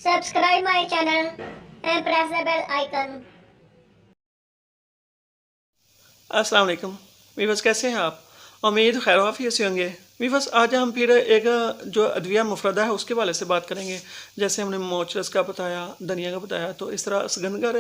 Subscribe my channel and press the bell icon. अस्सलाम वालेकुम viewers, कैसे हैं आप? उम्मीद खैर आफियत से होंगे। वीवर्स, आज हम फिर एक जो अदविया मुफरदा है उसके वाले से बात करेंगे। जैसे हमने मोचरस का बताया, धनिया का बताया, तो इस तरह असगनगर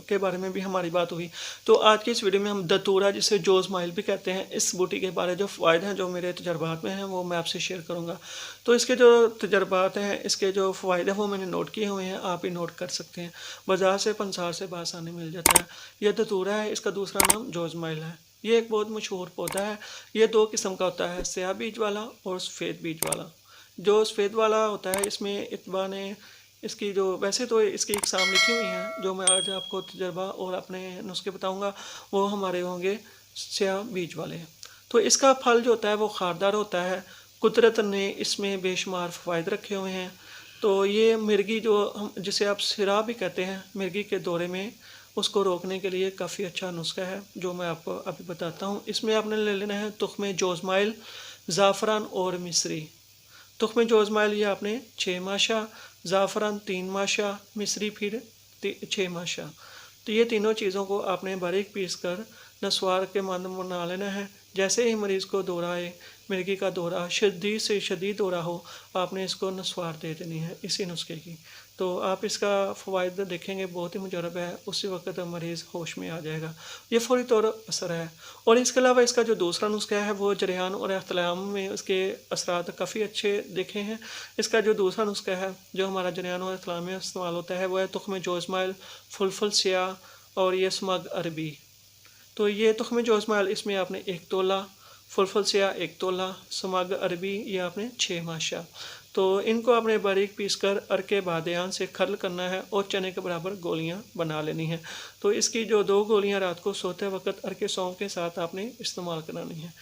के बारे में भी हमारी बात हुई। तो आज की इस वीडियो में हम दतूरा, जिसे जोज़माइल भी कहते हैं, इस बूटी के बारे जो फ़वाइद हैं, जो मेरे तजर्बात में हैं, वो मैं आपसे शेयर करूँगा। तो इसके जो तजर्बात हैं, इसके जो फ़वाइद हैं, वो मैंने नोट किए हुए हैं, आप भी नोट कर सकते हैं। बाज़ार से पंसार से बासानी मिल जाता है। यह दतूरा है, इसका दूसरा नाम जोज़माइल है। ये एक बहुत मशहूर पौधा है। ये दो किस्म का होता है, स्याह बीज वाला और सफ़ेद बीज वाला। जो सफ़ेद वाला होता है, इसमें इतबा ने इसकी जो वैसे तो इसकी इकसाम लिखी हुई हैं, जो मैं आज आपको तजर्बा और अपने नुस्खे बताऊंगा वो हमारे होंगे स्याह बीज वाले। तो इसका फल जो होता है वो खारदार होता है। कुदरत ने इसमें बेशुमार फ़वाइद रखे हुए हैं। तो ये मिर्गी, जो हम जिसे आप सिरा भी कहते हैं, मिर्गी के दौरे में उसको रोकने के लिए काफ़ी अच्छा नुस्खा है, जो मैं आपको अभी बताता हूँ। इसमें आपने ले लेना है तुख्मे जोज़माइल, ज़ाफ़रान और मिस्री। तुख्मे जोज़माइल ये आपने 6 माशा, ज़ाफ़रान 3 माशा, मिस्री फिर 6 माशा। तो ये तीनों चीज़ों को आपने बारीक पीस कर नस्वार के मांद बना लेना है। जैसे ही मरीज़ को दौरा आए, मिर्गी का दौरा शदीद से शदीद दौरा हो, आपने इसको नस्वार दे देनी है इसी नुस्खे की। तो आप इसका फ़वाइद देखेंगे, बहुत ही मुजरब है। उसी वक्त मरीज़ होश में आ जाएगा। ये फ़ौरी तौर असर है। और इसके अलावा इसका जो दूसरा नुस्खा है वो जरियान और अख्तलाम में उसके असरात काफ़ी अच्छे देखे हैं। इसका जो दूसरा नुस्खा है जो हमारा जरियान और अख्तलाम में इस्तेमाल होता है वो है तुख्मे जोज़माइल, फुलफुल स्याह और ये स्मग अरबी। तो ये तुख्मे जोज़माइल, इसमें आपने 1 तोला, फुलफुल स्याह 1 तोला, स्मग अरबी ये आपने 6 माशा। तो इनको आपने बारीक पीस कर अरके बादियान से खर्ल करना है और चने के बराबर गोलियां बना लेनी है। तो इसकी जो 2 गोलियां रात को सोते वक्त अरके सौंफ के साथ आपने इस्तेमाल करानी है।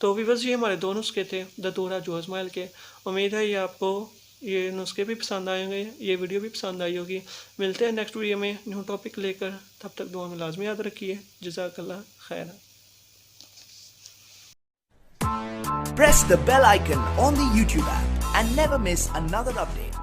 तो व्यूअर्स, ये हमारे 2 नुस्खे थे दतूरा जोज़माइल के। उम्मीद है ये आपको ये नुस्खे भी पसंद आएंगे, ये वीडियो भी पसंद आई होगी। मिलते हैं नेक्स्ट वीडियो में न्यू टॉपिक लेकर। तब तक दुआ में लाजमी याद रखिए। जज़ाकल्लाह खैर। Press the bell icon on the YouTube app and never miss another update.